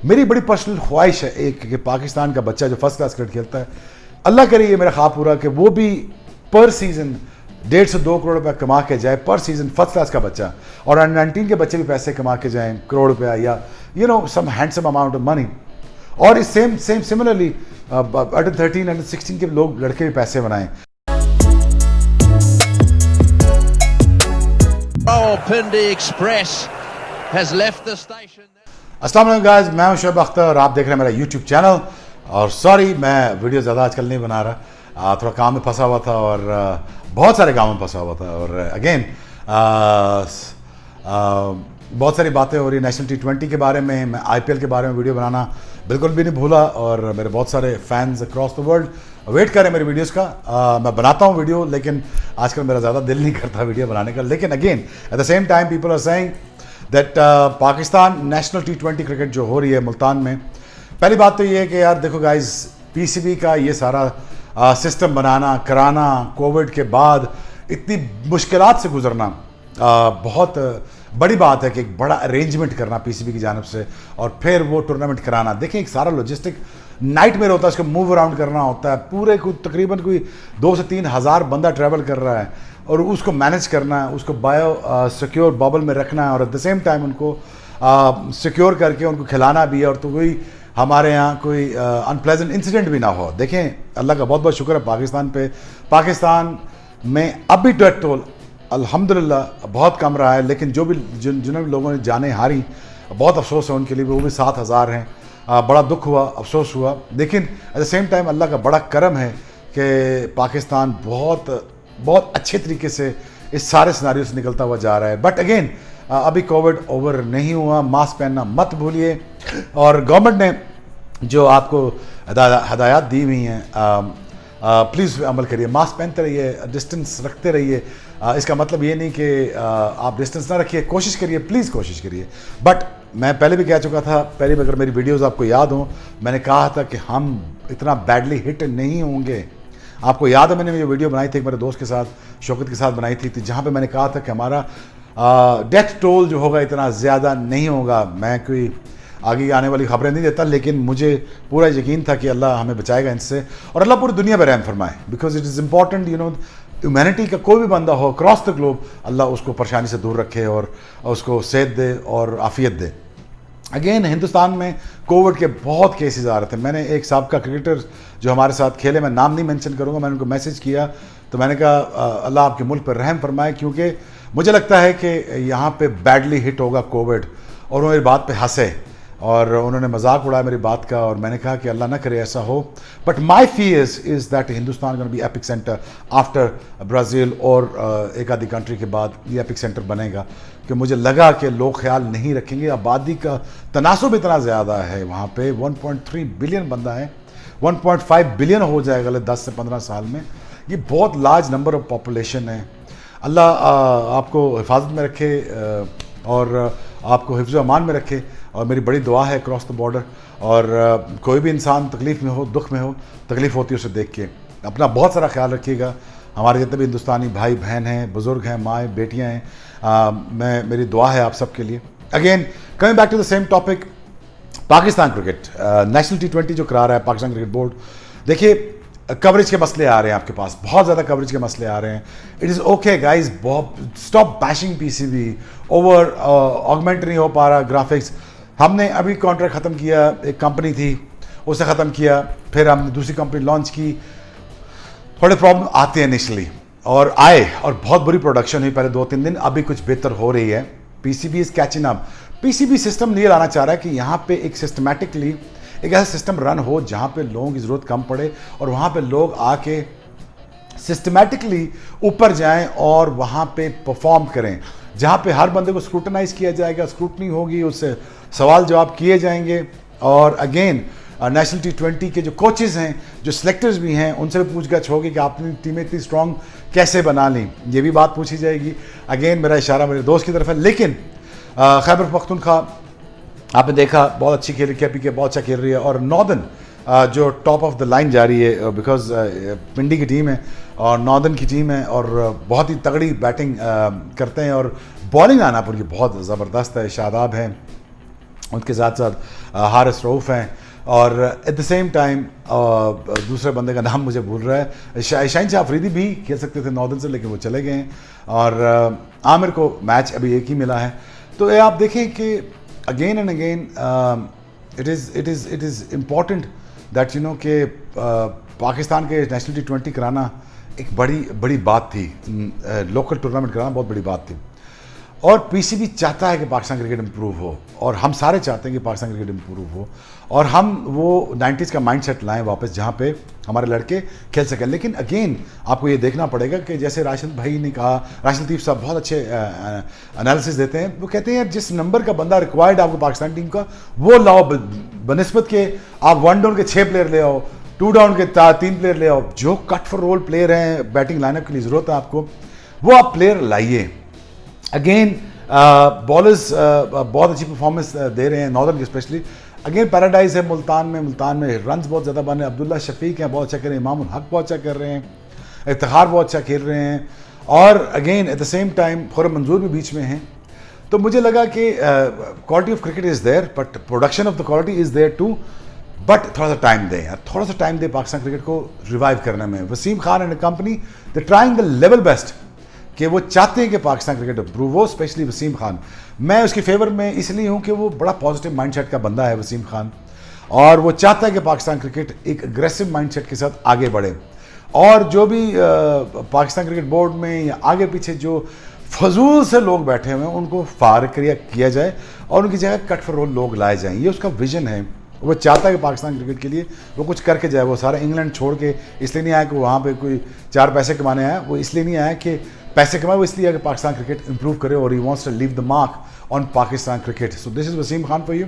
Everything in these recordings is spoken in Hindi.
मेरी बड़ी पर्सनल ख्वाहिश है एक कि पाकिस्तान का बच्चा जो फर्स्ट क्लास क्रिकेट खेलता है, अल्लाह करे ये मेरा ख्वाब पूरा कि वो भी पर सीज़न 1.5 से 2 करोड़ रुपया कमा के जाए पर सीज़न, फर्स्ट क्लास का बच्चा। और अंडर 19 के बच्चे भी पैसे कमा के जाएं, करोड़ रुपया या सम हैंडसम अमाउंट ऑफ मनी। और इस सेम सिमिलरली अंडर 13 अंडर 16 के लोग लड़के भी पैसे बनाएं। अस्सलाम वालेकुम गाइस, मैं हूं शोएब अख्तर और आप देख रहे हैं मेरा यूट्यूब चैनल। और सॉरी मैं वीडियो ज़्यादा आजकल नहीं बना रहा, थोड़ा काम में फंसा हुआ था और बहुत सारे काम में फंसा हुआ था। और अगेन बहुत सारी बातें हो रही नेशनल T20 के बारे में, मैं IPL के बारे में वीडियो बनाना बिल्कुल भी नहीं भूला। और मेरे बहुत सारे fans across the world wait करें मेरी वीडियोस का। मैं बनाता हूँ वीडियो, लेकिन आजकल मेरा ज़्यादा दिल नहीं करता वीडियो बनाने का। लेकिन again at the same time people are saying that Pakistan national T20 cricket जो हो रही है मुल्तान में, पहली बात तो ये है कि यार देखो गाइज, PCB का ये सारा सिस्टम बनाना कराना, कोविड के बाद इतनी मुश्किलात से गुजरना बहुत बड़ी बात है कि एक बड़ा अरेंजमेंट करना PCB की जानिब से और फिर वो टूर्नामेंट कराना। देखिए एक सारा लॉजिस्टिक नाइटमेयर होता है, उसको मूव अराउंड करना होता है, पूरे को तकरीबन कोई 2 से 3 हज़ार बंदा ट्रैवल कर रहा है और उसको मैनेज करना है, उसको बायो सिक्योर बबल में रखना है और एट द सेम टाइम उनको सिक्योर करके उनको खिलाना भी है। और तो कोई हमारे यहाँ कोई अनप्लेजेंट इंसिडेंट भी ना हो। देखें अल्लाह का बहुत बहुत शुक्र है पाकिस्तान पे, पाकिस्तान में अभी डेथ टोल अल्हम्दुलिल्लाह बहुत कम रहा है, लेकिन जो भी जिन भी लोगों ने जानें हारी, बहुत अफसोस है उनके लिए, वो भी 7,000 हैं। बड़ा दुख हुआ, अफसोस हुआ, लेकिन एट द सेम टाइम अल्लाह का बड़ा करम है कि पाकिस्तान बहुत अच्छे तरीके से इस सारे सिनारियो से निकलता हुआ जा रहा है। बट अगेन अभी कोविड ओवर नहीं हुआ, मास्क पहनना मत भूलिए। और गवर्नमेंट ने जो आपको हदायत दी हुई हैं प्लीज़ अमल करिए, मास्क पहनते रहिए, डिस्टेंस रखते रहिए। इसका मतलब ये नहीं कि आप डिस्टेंस ना रखिए, कोशिश करिए, प्लीज़ कोशिश करिए। बट मैं पहले भी कह चुका था, पहले भी अगर मेरी वीडियोज़ आपको याद हो, मैंने कहा था कि हम इतना बैडली हिट नहीं होंगे। आपको याद है मैंने ये वीडियो बनाई थी मेरे दोस्त के साथ, शौकत के साथ बनाई थी, जहाँ पे मैंने कहा था कि हमारा डेथ टोल जो होगा इतना ज़्यादा नहीं होगा। मैं कोई आगे आने वाली खबरें नहीं देता, लेकिन मुझे पूरा यकीन था कि अल्लाह हमें बचाएगा इनसे और अल्लाह पूरी दुनिया पर रहम फरमाए। Because it is important humanity का कोई भी बंदा हो क्रॉस द ग्लोब, अल्लाह उसको परेशानी से दूर रखे और उसको सेहत दे और आफियत दे। अगेन हिंदुस्तान में कोविड के बहुत केसेस आ रहे थे। मैंने एक साबका क्रिकेटर जो हमारे साथ खेले, मैं नाम नहीं मेंशन करूंगा, मैंने उनको मैसेज किया तो मैंने कहा अल्लाह आपके मुल्क पर रहम फरमाए, क्योंकि मुझे लगता है कि यहाँ पे बैडली हिट होगा कोविड। और वो मेरी बात पे हंसे और उन्होंने मजाक उड़ाया मेरी बात का और मैंने कहा कि अल्लाह ना करे ऐसा हो। But my fears is that Hindustan gonna be epic centre after Brazil और एक आधी कंट्री के बाद ये एपिक सेंटर बनेगा। कि मुझे लगा कि लोग ख्याल नहीं रखेंगे, आबादी का तनासुब इतना ज़्यादा है वहाँ पे, 1.3 बिलियन बंदा है, 1.5 बिलियन हो जाएगा अगले 10 से 15 साल में। ये बहुत लार्ज नंबर ऑफ पॉपुलेशन है। अल्लाह आपको हिफाजत में रखे और आपको हिफ्ज़ अमान में रखे। और मेरी बड़ी दुआ है क्रॉस द बॉर्डर। और कोई भी इंसान तकलीफ़ में हो, दुख में हो, तकलीफ़ होती है उसे देख के अपना बहुत सारा ख्याल रखिएगा। हमारे जितने भी हिंदुस्तानी भाई बहन हैं, बुज़ुर्ग हैं, माएँ बेटियाँ हैं, मेरी दुआ है आप सब के लिए। Again coming back to the same topic, Pakistan cricket national T20 जो करा रहा है पाकिस्तान क्रिकेट बोर्ड, देखिए कवरेज के मसले आ रहे हैं आपके पास, बहुत ज़्यादा कवरेज के मसले आ रहे हैं। It is okay guys, stop bashing PCB, over augment नहीं हो पा रहा ग्राफिक्स। हमने अभी कॉन्ट्रैक्ट ख़त्म किया, एक कंपनी थी उसे ख़त्म किया, फिर हमने दूसरी कंपनी लॉन्च की। थोड़े प्रॉब्लम आते हैं इनिशियली और आए और बहुत बुरी प्रोडक्शन हुई पहले 2-3 दिन, अभी कुछ बेहतर हो रही है। PCB is catching up. PCB system ये लाना चाह रहा है कि यहाँ पे एक सिस्टमैटिकली एक ऐसा सिस्टम रन हो जहाँ पे लोगों की ज़रूरत कम पड़े और वहाँ पे लोग आके सिस्टमैटिकली ऊपर जाएं और वहाँ पे परफॉर्म करें, जहाँ पे हर बंदे को स्क्रूटनाइज किया जाएगा, स्क्रूटनी होगी, उससे सवाल जवाब किए जाएंगे। और अगेन नेशनल T20 के जो कोचेज़ हैं, जो सिलेक्टर्स भी हैं, उनसे भी पूछगछ होगी कि आपने टीमें इतनी स्ट्रॉन्ग कैसे बना ली, ये भी बात पूछी जाएगी। अगेन मेरा इशारा मेरे दोस्त की तरफ है। लेकिन खैबर पख्तूनख्वा आपने देखा बहुत अच्छी खेल, KPK बहुत अच्छा खेल रही है और नॉर्दर्न जो टॉप ऑफ द लाइन जा रही है, बिकॉज पिंडी की टीम है और नॉर्दर्न की टीम है और बहुत ही तगड़ी बैटिंग करते हैं और बॉलिंग आना उनकी बहुत ज़बरदस्त है। शादाब हैं, उनके साथ साथ हारिस रऊफ़ हैं, और एट द सेम टाइम दूसरे बंदे का नाम मुझे भूल रहा है, शाहीन शाह अफरीदी भी खेल सकते थे नॉर्दर्न से, लेकिन वो चले गए हैं, और आमिर को मैच अभी एक ही मिला है। तो ये आप देखें कि again and again it is important that you know कि पाकिस्तान के नेशनल T20 कराना एक बड़ी बात थी, लोकल टूर्नामेंट कराना बहुत बड़ी बात थी, और पीसीबी चाहता है कि पाकिस्तान क्रिकेट इंप्रूव हो, और हम सारे चाहते हैं कि पाकिस्तान क्रिकेट इंप्रूव हो, और हम वो 90s का माइंडसेट लाएं वापस जहां पे हमारे लड़के खेल सकें। लेकिन अगेन आपको ये देखना पड़ेगा कि जैसे राशिद भाई ने कहा, राशिद लतीफ़ साहब बहुत अच्छे एनालिसिस देते हैं, वो कहते हैं यार जिस नंबर का बंदा रिक्वायर्ड आपको पाकिस्तान टीम का वो लाओ, बनस्बत के आप 1 डाउन के 6 प्लेयर ले आओ, 2 डाउन के 3 प्लेयर ले आओ, जो कट फॉर रोल प्लेयर हैं, बैटिंग लाइनअप के लिए ज़रूरत है आपको, वो आप प्लेयर लाइए। अगेन बॉलर्स बहुत अच्छी परफॉर्मेंस दे रहे हैं नॉर्दर्न की स्पेशली। अगेन पैराडाइज है मुल्तान में रन्स बहुत ज़्यादा बन रहे हैं, अब्दुल्ला शफीक हैं बहुत अच्छा कर रहे हैं, इमामुल हक बहुत अच्छा कर रहे हैं, इफ्तिखार बहुत अच्छा खेल रहे हैं, और again at the same time Khurram Manzoor भी बीच में हैं। तो मुझे लगा कि quality of cricket is there, but production of the quality is there too, but थोड़ा सा टाइम दें यार, थोड़ा सा टाइम दें पाकिस्तान क्रिकेट को रिवाइव करने में। Wasim Khan and company they trying the level best, कि वो चाहते हैं कि पाकिस्तान क्रिकेट इंप्रूव हो, स्पेशली वसीम खान। मैं उसके फेवर में इसलिए हूँ कि वो बड़ा पॉजिटिव माइंडसेट का बंदा है वसीम खान, और वो चाहता है कि पाकिस्तान क्रिकेट एक अग्रेसिव माइंडसेट के साथ आगे बढ़े, और जो भी पाकिस्तान क्रिकेट बोर्ड में या आगे पीछे जो फजूल से लोग बैठे हुए हैं उनको फारिग किया जाए, और उनकी जगह कट फॉर रोल लोग लाए जाएँ। ये उसका विजन है, वो चाहता है कि पाकिस्तान क्रिकेट के लिए वो कुछ करके जाए। वो सारा इंग्लैंड छोड़ के इसलिए नहीं आया कि वहाँ पे कोई 4 पैसे कमाने आया, वो इसलिए नहीं आया कि पैसे कमाए, वो इसलिए कि पाकिस्तान क्रिकेट इंप्रूव करे, और he wants to leave the mark on Pakistan cricket. So this is Wasim Khan for you.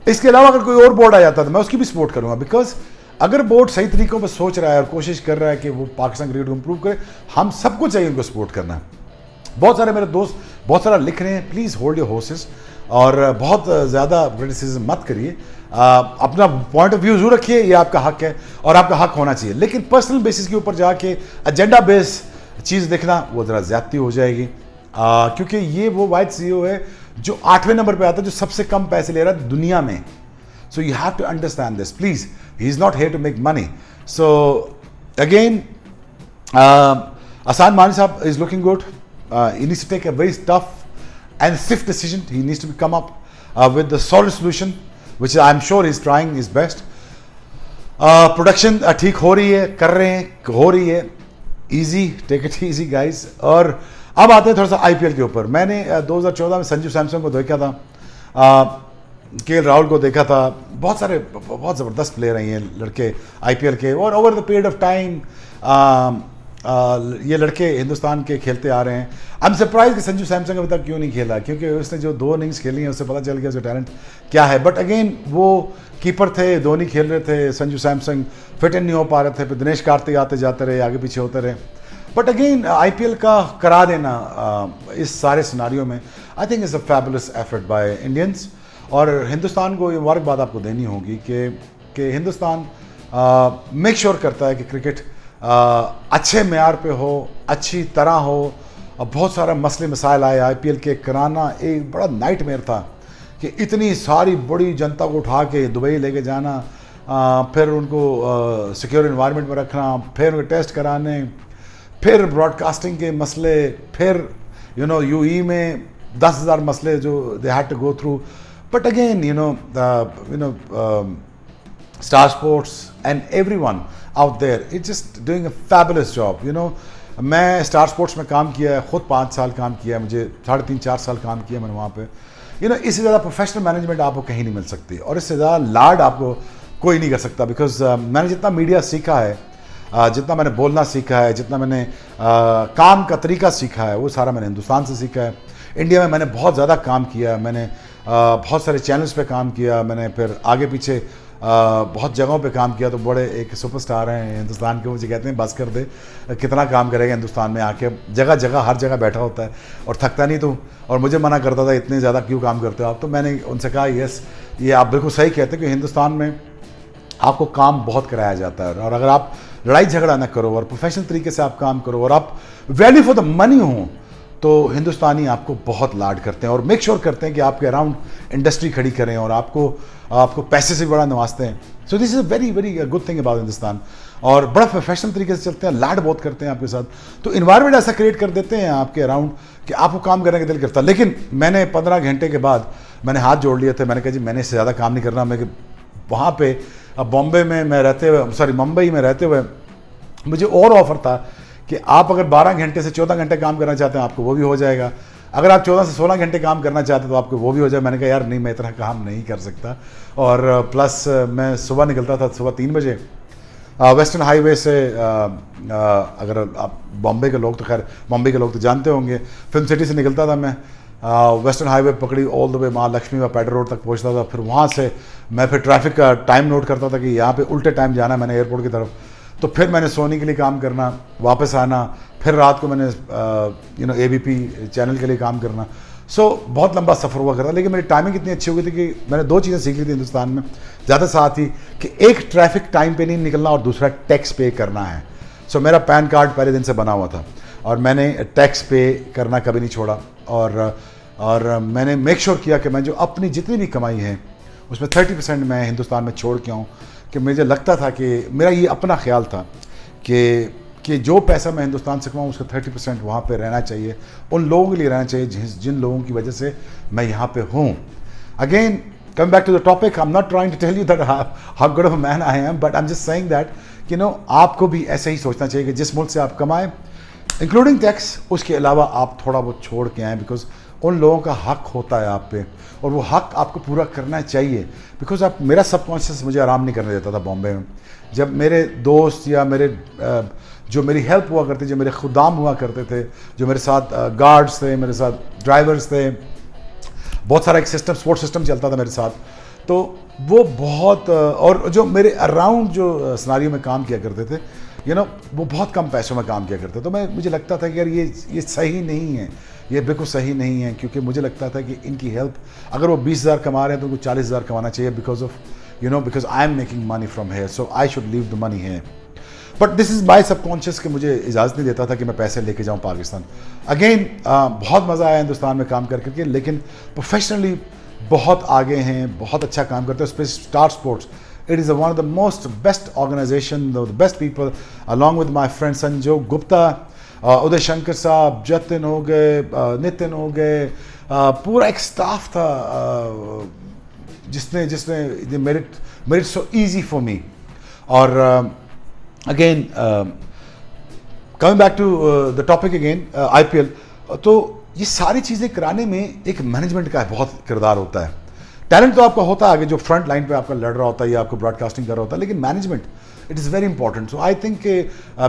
इसके अलावा अगर कोई और बोर्ड आ जाता तो मैं उसकी भी सपोर्ट करूँगा, बिकॉज अगर बोर्ड सही तरीकों पर सोच रहा है और कोशिश कर रहा है कि वो पाकिस्तान क्रिकेट को इंप्रूव करे, हम सबको चाहिए उनको सपोर्ट करना। बहुत सारे मेरे दोस्त बहुत सारा लिख रहे हैं, प्लीज़ होल्ड योर हॉर्सेस, और बहुत ज़्यादा क्रिटिसिज्म मत करिए, अपना पॉइंट ऑफ व्यू जरूर रखिए, ये आपका हक है और आपका हक होना चाहिए, लेकिन पर्सनल बेसिस के ऊपर जाके एजेंडा बेस चीज़ देखना वो ज़रा ज़्यादती हो जाएगी, क्योंकि ये वो वाइड CEO है जो 8वें नंबर पे आता है, जो सबसे कम पैसे ले रहा है दुनिया में। So you have to understand this please, he is not here to make money. So again Ahsan Mani साहब is looking good, he needs to take a very tough and swift decision. He needs to come up with the solid solution, which I'm sure he's trying his best. Production ठीक हो रही है, कर रहे हैं, हो रही है, easy, take it easy guys। और अब आते हैं थोड़ा सा IPL के ऊपर। मैंने 2014 में संजू सैमसन को देखा था, KL राहुल को देखा था, बहुत सारे बहुत ज़बरदस्त प्लेयर हैं ये लड़के IPL के, और over the period of time ये लड़के हिंदुस्तान के खेलते आ रहे हैं। आई एम सरप्राइज कि संजू सैमसन अभी तक क्यों नहीं खेला, क्योंकि उसने जो 2 इनिंग्स खेली हैं उससे पता चल गया उसका टैलेंट क्या है। बट अगेन वो कीपर थे, धोनी खेल रहे थे, संजू सैमसन फिट नहीं हो पा रहे थे, फिर दिनेश कार्तिक आते जाते रहे, आगे पीछे होते रहे। बट अगेन IPL का करा देना इस सारे सिनारियों में I think is a fabulous effort by Indians, और हिंदुस्तान को ये मुबारकबाद आपको देनी होगी कि हिंदुस्तान मेक श्योर करता है कि क्रिकेट अच्छे मेयार पे हो, अच्छी तरह हो। अब बहुत सारा मसले मसाइल आए, IPL के कराना एक बड़ा नाइटमेयर था कि इतनी सारी बड़ी जनता को उठा के दुबई लेके जाना, फिर उनको सिक्योर इन्वायरमेंट में रखना, फिर उनको टेस्ट कराने, फिर ब्रॉडकास्टिंग के मसले, फिर UAE में 10,000 मसले जो they had to go through. But again Star Sports and everyone out there, it's just doing a fabulous job. मैं Star Sports में काम किया है, ख़ुद 5 साल काम किया है, मुझे 3.5-4 साल काम किया मैंने वहाँ पे। इससे ज़्यादा प्रोफेशनल मैनेजमेंट आपको कहीं नहीं मिल सकती, और इससे ज़्यादा लाड आपको कोई नहीं कर सकता। बिकॉज मैंने जितना मीडिया सीखा है, जितना मैंने बोलना सीखा है, जितना मैंने काम का तरीका सीखा है, वो सारा मैंने हिंदुस्तान से सीखा है। इंडिया में मैंने बहुत ज़्यादा काम किया, मैंने बहुत सारे चैनल्स पे काम किया, मैंने फिर आगे पीछे बहुत जगहों पे काम किया। तो बड़े एक सुपरस्टार हैं हिंदुस्तान के, मुझे कहते हैं बस कर दे, कितना काम करेगा हिंदुस्तान में आके, जगह जगह हर जगह बैठा होता है और थकता नहीं तू। और मुझे मना करता था इतने ज़्यादा क्यों काम करते हो आप, तो मैंने उनसे कहा यस, ये आप बिल्कुल सही कहते हैं कि हिंदुस्तान में आपको काम बहुत कराया जाता है, और अगर आप लड़ाई झगड़ा ना करो और प्रोफेशनल तरीके से आप काम करो और आप वैल्यू फॉर द मनी हो, तो हिंदुस्तानी आपको बहुत लाड करते हैं और मेक श्योर करते हैं कि आपके अराउंड इंडस्ट्री खड़ी करें और आपको पैसे से बड़ा नवाजते हैं. सो this is a very very good thing about Hindustan. और बड़ा प्रोफेशनल तरीके से चलते हैं, लाड बहुत करते हैं आपके साथ. तो इन्वायरमेंट ऐसा क्रिएट कर देते हैं आपके अराउंड कि आपको काम करने का दिल करता है. लेकिन मैंने 15 घंटे के बाद मैंने हाथ जोड़ लिए थे. मैंने कहा जी मैंने इससे ज़्यादा काम नहीं करना. मैं वहाँ पे बॉम्बे में मैं रहते हुए, सॉरी मुंबई में रहते हुए मुझे और ऑफर था कि आप अगर 12 घंटे से 14 घंटे काम करना चाहते हैं आपको वो भी हो जाएगा. अगर आप 14 से 16 घंटे काम करना चाहते हैं तो आपको वो भी हो जाए. मैंने कहा यार नहीं, मैं इतना काम नहीं कर सकता. और प्लस मैं सुबह निकलता था, सुबह 3 बजे वेस्टर्न हाईवे से. अगर आप बॉम्बे के लोग तो खैर मुंबई के लोग तो जानते होंगे, फिल्म सिटी से निकलता था मैं. वेस्टर्न हाईवे पकड़ी ऑल द वे महालक्ष्मी व पैडर रोड तक पहुंचता था. फिर वहाँ से मैं फिर ट्रैफिक का टाइम नोट करता था कि यहाँ पे उल्टे टाइम जाना है मैंने एयरपोर्ट की तरफ. तो फिर मैंने सोनी के लिए काम करना, वापस आना, फिर रात को मैंने ABP चैनल के लिए काम करना. सो बहुत लंबा सफ़र हुआ करता. लेकिन मेरी टाइमिंग इतनी अच्छी हो गई थी कि मैंने 2 चीज़ें सीख ली थी हिंदुस्तान में ज़्यादा साथ ही, कि एक ट्रैफिक टाइम पे नहीं निकलना और दूसरा टैक्स पे करना है. सो मेरा पैन कार्ड पहले दिन से बना हुआ था और मैंने टैक्स पे करना कभी नहीं छोड़ा. और मैंने मेक श्योर किया कि मैं जो अपनी जितनी भी कमाई है उसमें 30% मैं हिंदुस्तान में छोड़ के आऊँ. कि मुझे लगता था कि मेरा ये अपना ख्याल था कि जो पैसा मैं हिंदुस्तान से कमाऊँ उसका 30% वहाँ पे रहना चाहिए, उन लोगों के लिए रहना चाहिए जिन लोगों की वजह से मैं यहाँ पे हूँ. Again come back to the topic, I am not trying to tell you that how good of a man I am, but I am just saying that आपको भी ऐसे ही सोचना चाहिए कि जिस मुल्क से आप कमाएं इंक्लूडिंग टैक्स, उसके अलावा आप थोड़ा बहुत छोड़ के आएँ. बिकॉज उन लोगों का हक होता है आप पे और वो हक आपको पूरा करना चाहिए. बिकॉज आप, मेरा सबकॉन्शियस मुझे आराम नहीं करने देता था बॉम्बे में. जब मेरे दोस्त या मेरे जो मेरी हेल्प हुआ करती, जो मेरे खुदाम हुआ करते थे, जो मेरे साथ गार्ड्स थे, मेरे साथ ड्राइवर्स थे, बहुत सारा एक सिस्टम, सपोर्ट सिस्टम चलता था मेरे साथ. तो वो बहुत, और जो मेरे अराउंड जो सिनारियो में काम किया करते थे वो बहुत कम पैसों में काम किया करते. तो मुझे लगता था कि यार ये सही नहीं है, ये बिल्कुल सही नहीं है. क्योंकि मुझे लगता था कि इनकी हेल्प, अगर वो 20,000 कमा रहे हैं तो उनको 40,000 कमाना चाहिए. Because of because I am making money from here, so I should leave the money here. But this is my subconscious कि मुझे इजाज़त नहीं देता था कि मैं पैसे लेके जाऊँ पाकिस्तान. अगेन बहुत मज़ा आया हिंदुस्तान में काम करके, लेकिन प्रोफेशनली बहुत आगे हैं, बहुत अच्छा काम करते हैं. Specially star sports, it is one of the most best organization, the best people, along with my friend Sanjay Gupta, Uday Shankar साहब, जतिन हो गए, नितिन हो गए, पूरा एक स्टाफ था जिसने made it so easy for me. और again coming back to the topic again, IPL, तो ये सारी चीज़ें कराने में एक मैनेजमेंट का बहुत किरदार होता है. टैलेंट तो आपका होता है आगे, जो फ्रंट लाइन पे आपका लड़ रहा होता है या आपको ब्रॉडकास्टिंग कर रहा होता है, लेकिन management it is very important. So I think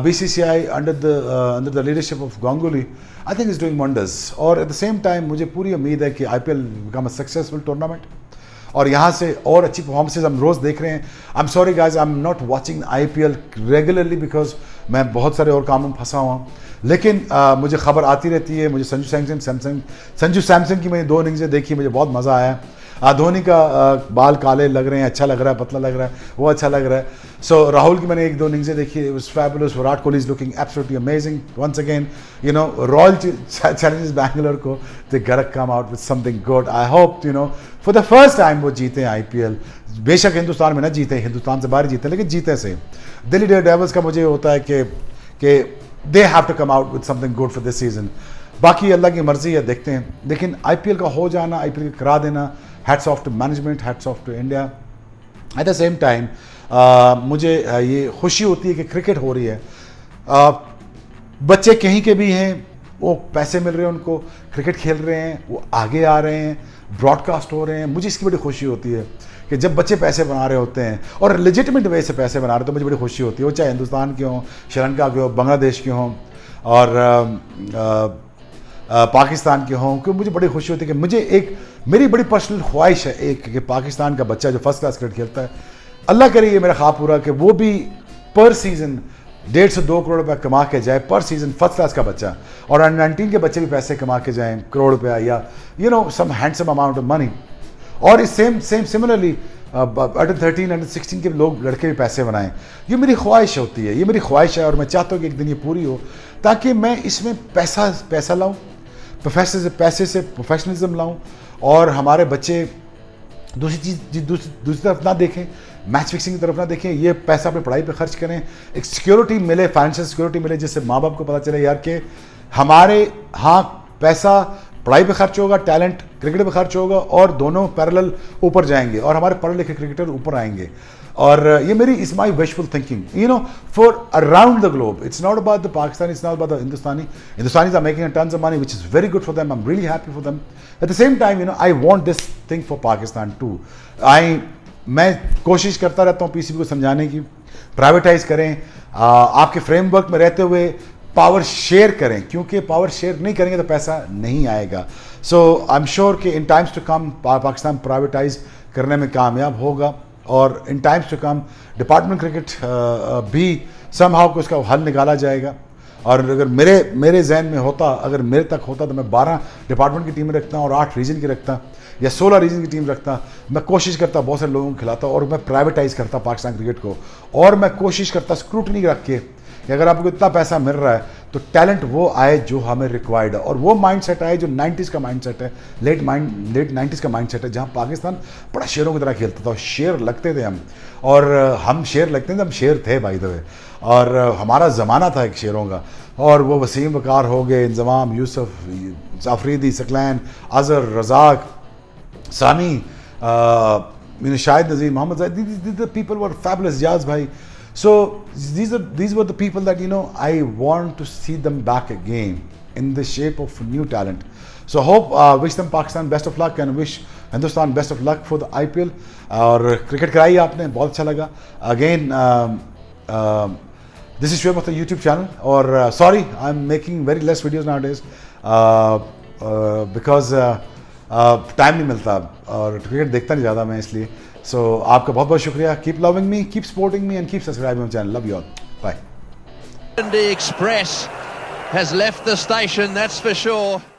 BCCI under the leadership of Ganguly I think is doing wonders. और एट द सेम टाइम मुझे पूरी उम्मीद है कि IPL become a successful tournament और यहाँ से और अच्छी परफॉर्मेंसेज हम रोज़ देख रहे हैं. I am sorry guys, I am not watching IPL regularly because मैं बहुत सारे और कामों में फंसा हुआ हूँ. लेकिन मुझे खबर आती रहती है. मुझे संजू सैमसन की मैंने 2 इनिंग्सें देखी, मुझे बहुत मज़ा आया. धोनी का बाल काले लग रहे हैं, अच्छा लग रहा है, पतला लग रहा है, वो अच्छा लग रहा है. सो राहुल की मैंने 1-2 इनिंग्सें देखी, it was fabulous. Virat Kohli is looking absolutely amazing once again. Royal Challengers Bangalore को they got to come out with something good. I hope for the first time वो जीते IPL. बेशक हिंदुस्तान में ना जीते, हिंदुस्तान से बाहर जीते, लेकिन जीते से. दिल्ली डेयरडेविल्स का मुझे होता है कि they have to come out with something good for this season. बाकी अल्लाह की मर्जी है, देखते हैं. लेकिन IPL का हो जाना, IPL का करा देना, hats off to management, hats off to India. At the same time मुझे ये खुशी होती है कि क्रिकेट हो रही है. बच्चे कहीं के भी हैं, वो पैसे मिल रहे हैं उनको, क्रिकेट खेल रहे हैं, वो आगे आ रहे हैं, ब्रॉडकास्ट हो रहे हैं. मुझे इसकी बड़ी खुशी होती है कि जब बच्चे पैसे बना रहे होते हैं और लेजिटिमेट वे से पैसे बना रहे हैं, तो मुझे बड़ी खुशी होती है. वो चाहे हिंदुस्तान के हों, श्रीलंका के हों, बांग्लादेश के हों और पाकिस्तान के हों. क्योंकि मुझे बड़ी खुशी होती है कि मेरी बड़ी पर्सनल ख्वाहिश है एक, कि पाकिस्तान का बच्चा जो फर्स्ट क्लास क्रिकेट खेलता है, अल्लाह करे ये मेरा ख्वाब पूरा, कि वो भी पर सीज़न 1.5 से 2 करोड़ रुपया कमा के जाए पर सीज़न, फर्स्ट क्लास का बच्चा. और अंडर 19 के बच्चे भी पैसे कमा के जाएँ, करोड़ रुपया या सम हैंडसम अमाउंट ऑफ मनी. और इस सिमिलरली अंडर 13, अंडर 16 के लोग, लड़के भी पैसे बनाएं. ये मेरी ख्वाहिश होती है, ये मेरी ख्वाहिश है. और मैं चाहता हूँ कि एक दिन ये पूरी हो, ताकि मैं इसमें पैसा लाऊं, पैसे से प्रोफेशनलिज्म लाऊं और हमारे बच्चे दूसरी तरफ ना देखें, मैच फिक्सिंग की तरफ ना देखें, ये पैसा अपनी पढ़ाई पे खर्च करें, एक सिक्योरिटी मिले, फाइनेंशियल सिक्योरिटी मिले, जिससे माँ बाप को पता चले यार कि हमारे हाँ पैसा पढ़ाई पे खर्च होगा, टैलेंट क्रिकेट पे खर्च होगा और दोनों पैरेलल ऊपर जाएंगे और हमारे पढ़े लिखे क्रिकेटर ऊपर आएंगे। और ये मेरी is my wishful thinking, you know, for around the globe. It's not about the Pakistan, it's not about the Hindustanis are making tons of money, which is very good for them. I'm really happy for them. At the same time, you know, I want this thing for Pakistan too. मैं कोशिश करता रहता हूँ पीसीबी को समझाने की, प्राइवेटाइज करें, आपके फ्रेमवर्क में रहते हुए पावर शेयर करें, क्योंकि पावर शेयर नहीं करेंगे तो पैसा नहीं आएगा। सो आई एम श्योर कि in times to come Pakistan privatise करने में कामयाब होगा और in times to come department cricket भी समहाउ को इसका हल निकाला जाएगा। और अगर मेरे जहन में होता, अगर मेरे तक होता तो मैं 12 डिपार्टमेंट की टीम रखता और 8 रीजन की रखता या 16 रीजन की टीम रखता। मैं कोशिश करता बहुत सारे लोगों को खिलाता और मैं प्राइवेटाइज करता पाकिस्तान क्रिकेट को, और मैं कोशिश करता स्क्रूटनी रख के कि अगर आपको इतना पैसा मिल रहा है तो टैलेंट वो आए जो हमें रिक्वायर्ड है, और वो माइंडसेट आए जो 90s का माइंडसेट है, लेट 90s का माइंडसेट है, जहाँ पाकिस्तान बड़ा शेरों की तरह खेलता था, शेर लगते थे हम, और हम शेर लगते थे, हम शेर थे बाय द वे, और हमारा ज़माना था एक शेरों का। और वो वसीम वकार हो गए, Inzamam, Yousuf, Afridi, Saqlain, Azhar, Razzaq, Sami, Shahid Nazir, Mohammad Zahid, these people were fabulous, Jaz bhai. So these were the people that, you know, I want to see them back again in the shape of new talent. So hope, wish them Pakistan best of luck and wish Hindustan best of luck for the IPL. और क्रिकेट कराई आपने, बहुत अच्छा लगा। Again, this is Shoaib of the YouTube channel, और sorry I'm making very less videos nowadays because time नहीं मिलता और क्रिकेट देखता नहीं ज़्यादा मैं, इसलिए। सो आपका बहुत बहुत शुक्रिया। Keep loving me, keep supporting me and keep subscribing my channel. Love you all, bye. Express has left the station, that's for sure.